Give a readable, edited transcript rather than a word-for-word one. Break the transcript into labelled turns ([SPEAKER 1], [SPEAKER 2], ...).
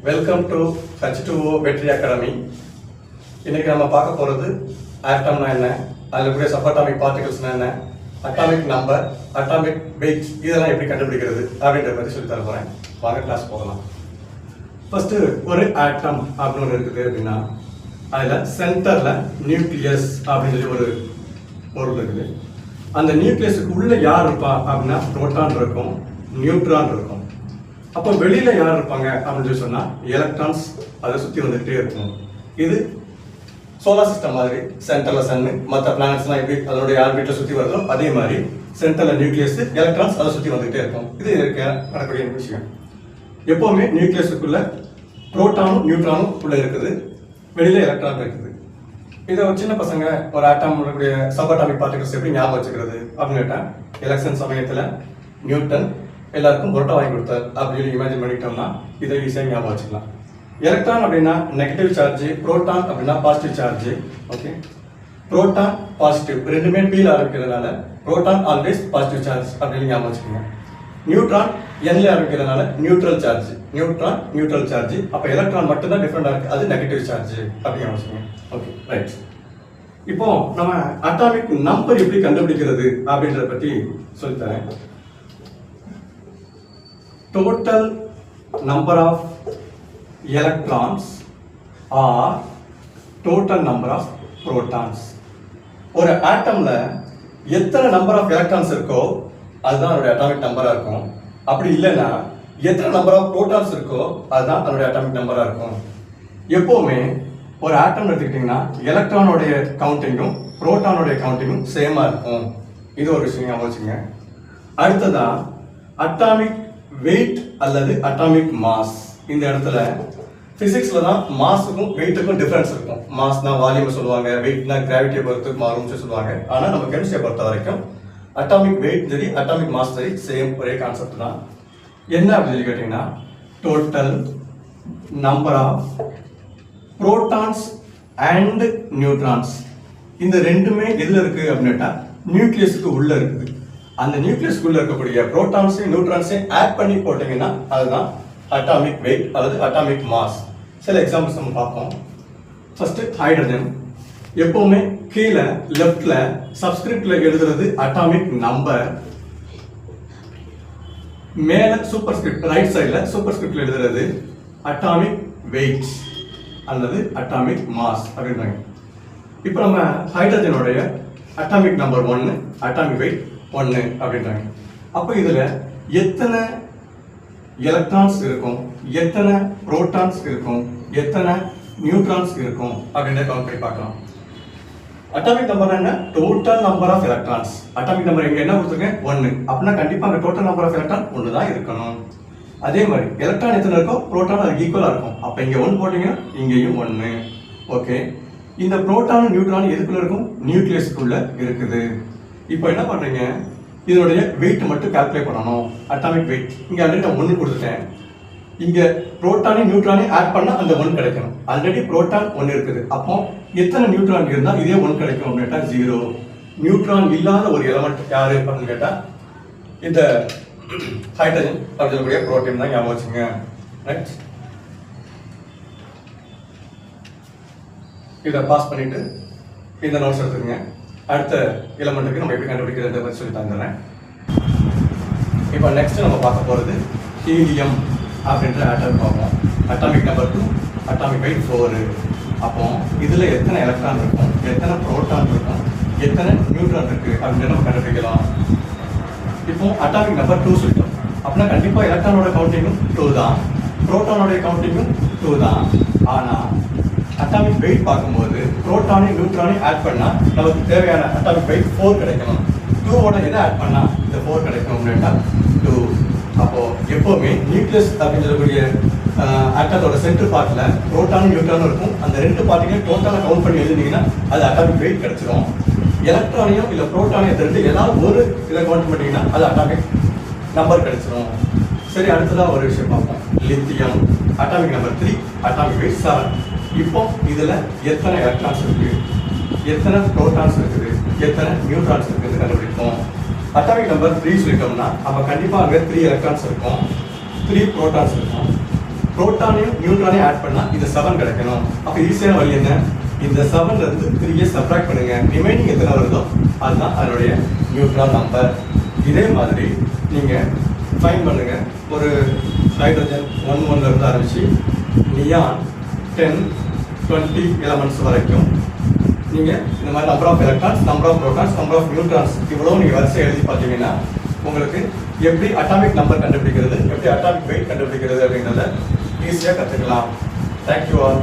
[SPEAKER 1] Welcome to H2O வெற்றி academy. இன்னைக்கு நம்ம பார்க்க போகிறது ஆட்டம்னா என்ன, அதில் கூடிய சப்பாட்டாமிக் பார்ட்டிகல்ஸ்னா என்ன, அட்டாமிக் நம்பர், அட்டாமிக் வெயிட் இதெல்லாம் எப்படி கண்டுபிடிக்கிறது அப்படின்றத பற்றி சொல்லி தர போகிறேன். வாங்க கிளாஸ் போகலாம். ஃபர்ஸ்ட் ஒரு ஆட்டம் அப்படின்னு ஒன்று இருக்குது அப்படின்னா அதில் சென்டரில் நியூக்ளியஸ் அப்படின்னு சொல்லி ஒரு பொருள் இருக்குது. அந்த நியூக்ளியஸுக்கு உள்ள யார் இருப்பா அப்படின்னா புரோட்டான் இருக்கும், நியூட்ரான் இருக்கும். அப்போ வெளியில யார் இருப்பாங்க அப்படின்னு சொல்லி சொன்னா எலக்ட்ரான்ஸ் அதை சுற்றி வந்துகிட்டே இருக்கும். இது சோலார் சிஸ்டம் மாதிரி சென்டர்ல சன்னு மற்ற பிளானட்ஸ்லாம் எப்படி அதனுடைய ஆர்பிட்ல சுற்றி வருதோ அதே மாதிரி சென்டர்ல நியூக்ளியஸ் எலக்ட்ரான்ஸ் அதை சுற்றி வந்துகிட்டே இருக்கும். இது நடக்கக்கூடிய விஷயம். எப்பவுமே நியூக்ளியஸுக்குள்ள புரோட்டானும் நியூட்ரானும் உள்ள இருக்குது, வெளியில எலக்ட்ரான் இருக்குது. இதை சின்ன பசங்க ஒரு ஆட்டம் இருக்கக்கூடிய சப்பாட்டாமிக் பார்ட்டிகல்ஸ் எப்படி ஞாபகம் வச்சுக்கிறது அப்படின்னு கேட்டேன். எலெக்ஷன் சமயத்தில் நியூட்டன் எல்லாருக்கும் புரோட்டா வாங்கி கொடுத்தார் அப்படின்னு இமேஜின் பண்ணிட்டோம்னா இதை ஈஸியாக ஞாபகம் வச்சுக்கலாம். எலக்ட்ரான் அப்படின்னா நெகட்டிவ் சார்ஜ், புரோட்டான் அப்படின்னா positive charge. Okay, proton positive ரெண்டுமே பீல் ஆரம்பிக்கிறதுனால புரோட்டான் ஆல்வேஸ் பாசிட்டிவ் சார்ஜ் அப்படின்னு ஞாபகம் வச்சுக்கோங்க. நியூட்ரான் என்ல ஆரம்பிக்கிறதுனால neutral charge, neutron neutral charge. அப்போ எலக்ட்ரான் மட்டும்தான் டிஃப்ரெண்டாக இருக்கு, அது நெகட்டிவ் சார்ஜ் அப்படின்னு வச்சுக்கோங்க. Okay right. இப்போ நம்ம அட்டாமிக் நம்பர் எப்படி கண்டுபிடிக்கிறது அப்படின்றத பற்றி சொல்லித்தரேன். Total number of electrons or total number of protons. ஒரு ஆட்டம்ல எத்தனை நம்பர் ஆஃப் எலக்ட்ரான்ஸ் இருக்கோ அதுதான் அதோட அட்டாமிக் நம்பரா இருக்கும். அப்படி இல்லைன்னா எத்தனை நம்பர் ஆஃப் புரோட்டான்ஸ் இருக்கோ அதுதான் அதோட அட்டாமிக் நம்பரா இருக்கும். எப்பவுமே ஒரு ஆட்டம் எடுத்துக்கிட்டீங்கன்னா எலக்ட்ரானோடைய கவுண்டிங்கும் புரோட்டானோடைய கவுண்டிங்கும் சேமா இருக்கும். இது ஒரு விஷயம் ஞாபகம் வச்சுங்க. அடுத்ததா அட்டாமிக் வெயிட் அல்லது அட்டாமிக் மாஸ். இந்த இடத்துல பிசிக்ஸ்ல தான் மாஸுக்கும் வெயிட்டுக்கும் டிஃபரன்ஸ் இருக்கும். மாஸ்னா வால்யூம் சொல்லுவாங்க, வெயிட்னா கிராவிட்டியை பொறுத்து மாறும்னு சொல்லுவாங்க. ஆனா நம்ம கெமிஸ்ட்ரியை பொறுத்த வரைக்கும் அட்டாமிக் வெயிட் சரி அட்டாமிக் மாஸ் சரி சேம் ஒரே கான்செப்ட் தான். என்ன அப்படின்னு சொல்லி கேட்டீங்கன்னா total number of protons and neutrons. இந்த ரெண்டுமே எதுல இருக்கு அப்படின்னா நியூக்ளியஸுக்கு உள்ள இருக்குது. அந்த நியூக்ளியஸ்க்குள்ள இருக்கக்கூடிய புரோட்டான்ஸையும் நியூட்ரான்ஸையும் ஆட் பண்ணி போட்டீங்கன்னா அதுதான் அட்டாமிக் வெயிட் அல்லது அட்டாமிக் மாஸ். சில எக்ஸாம்பிள்ஸ் நம்ம பார்ப்போம். First hydrogen. எப்பவுமே கீழே லெஃப்ட்ல சப்ஸ்கிரிப்ட்ல எழுதுறது அட்டாமிக் நம்பர், மேல சூப்பர் ஸ்கிரிப்ட் ரைட் சைடுல சூப்பர் ஸ்கிரிப்ட்ல எழுதுறது அட்டாமிக் வெயிட் அல்லது அட்டாமிக் மாஸ் அப்படின்றாங்க. இப்போ நம்ம ஹைட்ரஜனுடைய அட்டாமிக் நம்பர் 1, அட்டாமிக் வெயிட் 1 அப்படின்றாங்க. அப்போ இதுல எத்தனை எலக்ட்ரான்ஸ் இருக்கும், எத்தனை புரோட்டான்ஸ் இருக்கும், எத்தனை நியூட்ரான்ஸ் இருக்கும் அப்படின்றத கவுண்ட் பண்ணி பார்க்கலாம். அட்டாமிக் நம்பர் என்ன? Total number of electrons. Atomic number எங்க என்ன கொடுத்துருக்கேன்? 1. அப்படின்னா கண்டிப்பா அங்க டோட்டல் நம்பர் ஆஃப் எலக்ட்ரான் 1 தான் இருக்கணும். அதே மாதிரி எலக்ட்ரான் எத்தனை இருக்கோ புரோட்டான் அதுக்கு ஈக்குவலா இருக்கும். அப்ப இங்க 1 போட்டீங்கன்னா இங்கேயும் 1. ஓகே, இந்த புரோட்டான் நியூட்ரான் எதுக்குள்ள இருக்கும்? நியூக்ளியஸ்க்குள்ள இருக்குது. இப்போ என்ன பண்றீங்க, இதனுடைய வெயிட் மட்டும் கால்குலேட் பண்ணணும். அட்டாமிக் வெயிட் இங்க ஆல்ரெடி நான் 1 கொடுத்துட்டேன். இங்க புரோட்டானையும் நியூட்ரானையும் ஆட் பண்ணா அந்த 1 கிடைக்கணும். ஆல்ரெடி புரோட்டான் 1 இருக்குது. அப்போ எத்தனை நியூட்ரான் இருந்தா இதே 1 கிடைக்கும் அப்படின்னா 0. நியூட்ரான் இல்லாத ஒரு எலமெண்ட் யாரு அப்படின்னு கேட்டா இந்த ஹைட்ரஜன் அப்படின்னு சொல்லக்கூடிய புரோட்டீன் தான் ஞாபகம் வச்சுங்க. ரைட், இதை பாஸ் பண்ணிட்டு இந்த நோட்ஸ் எடுத்துக்கங்க. அடுத்த எலமெண்ட்டுக்கு நம்ம எப்படி கண்டுபிடிக்கிறத பற்றி சொல்லி தந்துடுறேன். இப்போ நெக்ஸ்ட் நம்ம பார்க்க போகிறது ஹீலியம் அப்படின்ற ஆட்டம் பார்ப்போம். Atomic number 2, atomic wait 4. அப்போ இதில் எத்தனை எலக்ட்ரான் இருக்கும், எத்தனை புரோட்டான் இருக்கும், எத்தனை நியூட்ரான் இருக்கு அப்படின்னு நம்ம கண்டுபிடிக்கலாம். இப்போ அட்டாமிக் நம்பர் 2 சொல்லிட்டோம். அப்படின்னா கண்டிப்பாக எலக்ட்ரானோட கவுண்டிங்கும் 2 தான், புரோட்டானோட கவுண்டிங்கும் 2 தான். ஆனால் அட்டாமிக் வெயிட் பார்க்கும்போது புரோட்டானையும் நியூட்ரானையும் ஆட் பண்ணா நமக்கு தேவையான அட்டாமிக் வெயிட் 4 கிடைக்கணும். 2ஓட எதை ஆட் பண்ணா இந்த 4 கிடைக்கும் அப்படின்னா 2. அப்போ எப்பவுமே நியூக்ளியஸ் அப்படின்னு சொல்லக்கூடிய ஆட்டத்தோட சென்டர் பார்ட்ல புரோட்டானும் நியூட்ரானும் இருக்கும். அந்த 2 பார்ட்டிகளையும் டோட்டலா கவுண்ட் பண்ணி எழுதினீங்கன்னா அது அட்டாமிக் வெயிட் கிடைச்சிடும். எலக்ட்ரானையும் இல்ல புரோட்டானையும் எடுத்து ஏதாவது ஒரு இதை கவுண்ட் பண்ணீங்கன்னா அது அட்டாமிக் நம்பர் கிடைச்சிடும். சரி, அடுத்ததா ஒரு விஷயம் பார்ப்போம். Lithium atomic number 3, atomic wait 7. இப்போ இதுல எத்தனை எலக்ட்ரான்ஸ் இருக்கு, எத்தனை புரோட்டான்ஸ் இருக்குது, எத்தனை நியூட்ரான்ஸ் இருக்குது கண்டுபிடிப்போம். அட்டாமிக் நம்பர் 3 சொல்லிட்டோம்னா அப்ப கண்டிப்பா அங்க 3 எலக்ட்ரான்ஸ் இருக்கும், 3 புரோட்டான்ஸ் இருக்கும். புரோட்டானையும் நியூட்ரானையும் ஆட் பண்ணா இது 7 கிடைக்கணும். அப்ப ஈஸியான வழி என்ன? இந்த 7ல இருந்து 3 சப்ட்ராக்ட் பண்ணுங்க. ரிமைனிங் எத்தனை வருதோ அதுதான் அதனுடைய நியூட்ரான் நம்பர். இதே மாதிரி நீங்க ஃபைண்ட் பண்ணுங்க. ஒரு ஹைட்ரஜன் 1 இருந்து ஆரம்பிச்சு நியான் 10 20 எலமெண்ட்ஸ் வரைக்கும் நீங்க இந்த மாதிரி number of electrons, number of protons, number of neutrons இவ்வளவு நீங்க வரிசை எழுதி பார்த்தீங்கன்னா உங்களுக்கு எப்படி அட்டாமிக் நம்பர் கண்டுபிடிக்கிறது, எப்படி அட்டாமிக் வெயிட் கண்டுபிடிக்கிறது அப்படிங்கிறத ஈஸியாக கற்றுக்கலாம். Thank you all.